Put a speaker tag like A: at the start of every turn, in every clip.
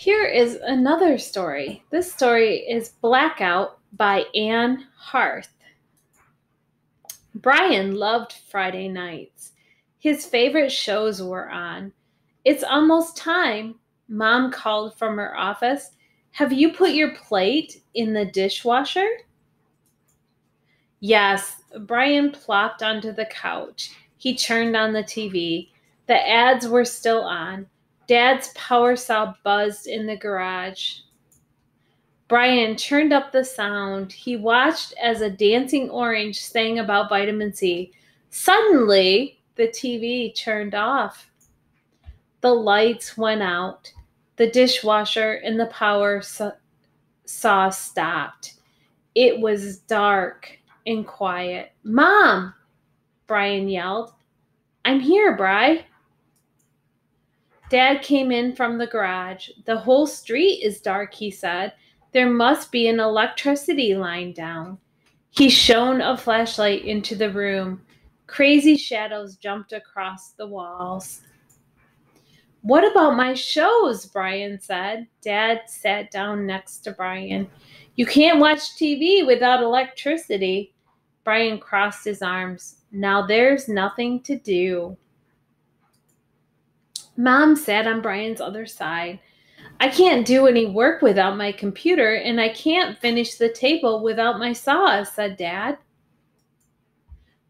A: Here is another story. This story is Blackout by Anne Harth. Brian loved Friday nights. His favorite shows were on. It's almost time, Mom called from her office. Have you put your plate in the dishwasher? Yes, Brian plopped onto the couch. He turned on the TV. The ads were still on. Dad's power saw buzzed in the garage. Brian turned up the sound. He watched as a dancing orange sang about vitamin C. Suddenly, the TV turned off. The lights went out. The dishwasher and the power saw stopped. It was dark and quiet. Mom, Brian yelled. I'm here, Bri. Dad came in from the garage. The whole street is dark, he said. There must be an electricity line down. He shone a flashlight into the room. Crazy shadows jumped across the walls. What about my shows? Brian said. Dad sat down next to Brian. You can't watch TV without electricity. Brian crossed his arms. Now there's nothing to do. Mom sat on Brian's other side. I can't do any work without my computer, and I can't finish the table without my saw, said Dad.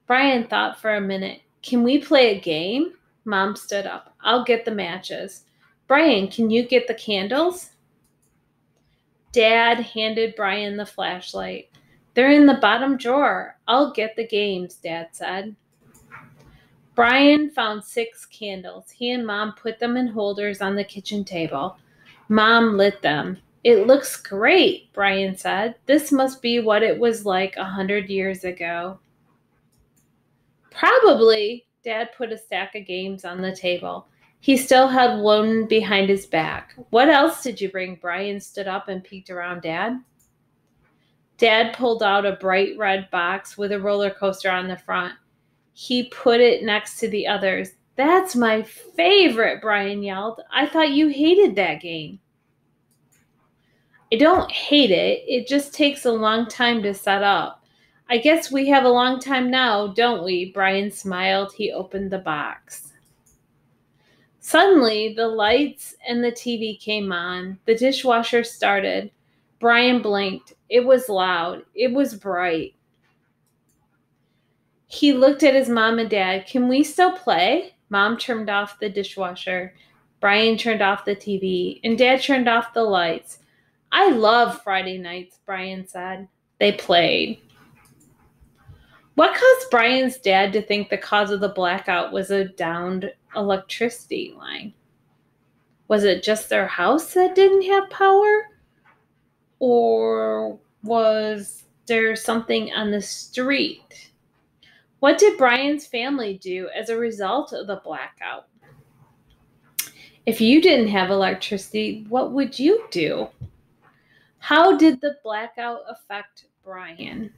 A: Brian thought for a minute. Can we play a game? Mom stood up. I'll get the matches. Brian, can you get the candles? Dad handed Brian the flashlight. They're in the bottom drawer. I'll get the games, Dad said. Brian found 6 candles. He and Mom put them in holders on the kitchen table. Mom lit them. It looks great, Brian said. This must be what it was like 100 years ago. Probably. Dad put a stack of games on the table. He still had one behind his back. What else did you bring? Brian stood up and peeked around Dad. Dad pulled out a bright red box with a roller coaster on the front. He put it next to the others. That's my favorite, Brian yelled. I thought you hated that game. I don't hate it. It just takes a long time to set up. I guess we have a long time now, don't we? Brian smiled. He opened the box. Suddenly, the lights and the TV came on. The dishwasher started. Brian blinked. It was loud. It was bright. He looked at his mom and dad. Can we still play? Mom turned off the dishwasher. Brian turned off the TV. And Dad turned off the lights. I love Friday nights, Brian said. They played. What caused Brian's dad to think the cause of the blackout was a downed electricity line? Was it just their house that didn't have power? Or was there something on the street? What did Brian's family do as a result of the blackout? If you didn't have electricity, what would you do? How did the blackout affect Brian?